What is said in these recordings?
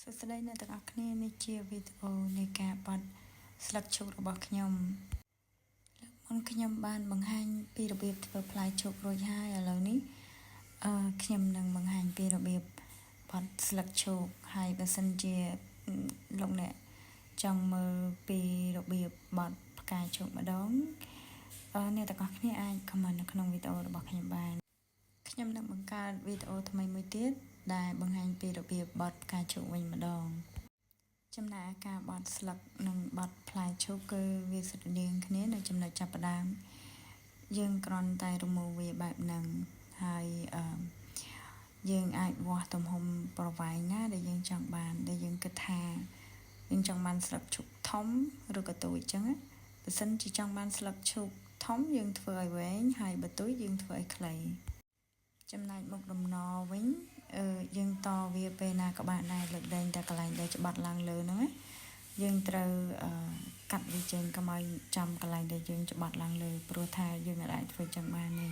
សួស្តីអ្នកទាំងអស់គ្នានេះជាវីដេអូនៃការបាត់ស្លឹកឈូករបស់ខ្ញុំមុនខ្ញុំបានបង្ហាញពីរបៀបធ្វើផ្លែឈូករួចហើយឥឡូវនេះខ្ញុំនឹងបង្ហាញពីរបៀបបាត់ស្លឹកឈូកហើយបើសិនជាលោកអ្នកចង់មើលពីរបៀបបាត់ផ្កាឈូកម្ដងអ្នកទាំងអស់គ្នាអាច comment នៅក្នុងវីដេអូរបស់ខ្ញុំបានខ្ញុំនឹងបង្កើតវីដេអូថ្មីមួយទៀតដែលបង្ហាញពីរបៀបបត់ផ្កាឈូកវិញម្ដងចំណែកការបត់ស្លឹកនិងបត់ផ្លែឈូកគឺវាស្រដៀងគ្នានៅចំណុចចាប់ផ្ដើមយើងគ្រាន់តែរមូលវាបែបហ្នឹងហើយយើងអាចវាស់ទំហំប្រវែងណាដែលយើងចង់បានដែលយើងគិតថាយើងចង់បានស្លឹកឈូកធំឬក៏តូចអញ្ចឹងបើសិនជាចង់បានស្លឹកឈូកធំយើងធ្វើឲ្យវែងហើយបើតូចយើងធ្វើឲ្យខ្លីចំណែកមុខដំណវិញយើងតវាពេលណាក៏បានដែរលើកលែងតែកន្លែងដែលច្បាត់ឡើងលើហ្នឹងយើងត្រូវកាត់វាចេញកុំឲ្យចំកន្លែងដែលយើងច្បាត់ឡើងលើព្រោះថាយើងអាចធ្វើចឹងបានទេ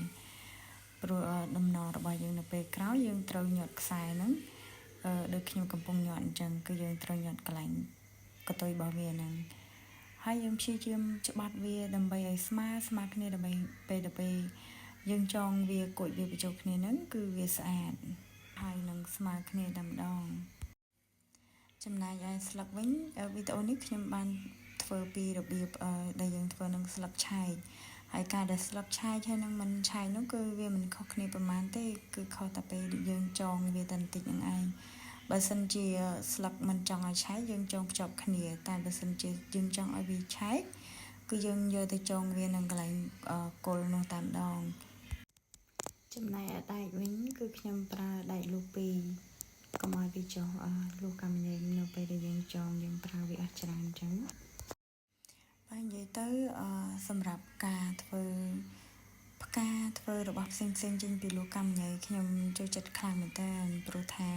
ព្រោះដំណរបស់យើងនៅពេលក្រោយយើងត្រូវញាត់ខ្សែហ្នឹងដូចខ្ញុំកំពុងញាត់អញ្ចឹងគឺយើងត្រូវញាត់កន្លែងកតុយរបស់វាហ្នឹងហើយយើងព្យាយាមច្បាត់វាដើម្បីឲ្យស្មើគ្នាដើម្បីពេលទៅពេលយើងចងវាគួចវាបញ្ចូលគ្នាហ្នឹងគឺវាស្អាតហើយនឹងស្មើគ្នាតែម្ដងចំណែកឯស្លឹកវិញវីដេអូនេះខ្ញុំបានធ្វើពីរបៀបដែលយើងធ្វើនឹងស្លឹកឆែកហើយការដែលស្លឹកឆែកហើយនឹងមិនឆែកនោះគឺវាមិនខុសគ្នាប្រហែលទេគឺខុសតែពេលយើងចងវាតែបន្តិចហ្នឹងឯងបើសិនជាស្លឹកមិនចង់ឲ្យឆែកយើងចងភ្ជាប់គ្នាតែបើសិនជាយើងចង់ឲ្យវាឆែកគឺយើងយកទៅចងវានឹងកន្លែងគល់នោះតែម្ដងចំណែកដែកវិញគឺខ្ញុំប្រើដែកលូពីកុំឲ្យវាចុះលូកាំញែងនៅពេលដែលយើងចងយើងប្រើវាអស់ច្រើនអញ្ចឹងបើនិយាយទៅសម្រាប់ការធ្វើផ្កាធ្វើរបស់ផ្សេងចេញពីលូកាំញែងខ្ញុំចូលចិត្តខ្លាំងមែនតើព្រោះថា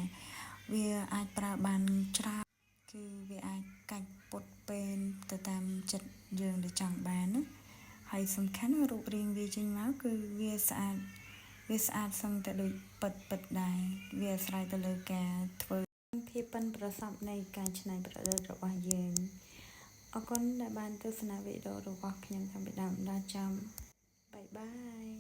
វាអាចប្រើបានច្រើនគឺវាអាចកាច់ពុតពេលទៅតាមចិត្តយើងដែលចង់បានណាហើយសំខាន់រូបរាងវាចេញមកគឺវាស្អាតសឹងតែដូចពិតដែរវាអាស្រ័យទៅលើការធ្វើភាពប៉ិនប្រសប់នៃការច្នៃប្រឌិតរបស់យើងអរគុណដែលបានទស្សនាវីដេអូរបស់ខ្ញុំតាំងពីដើមដល់ចប់បាយបាយ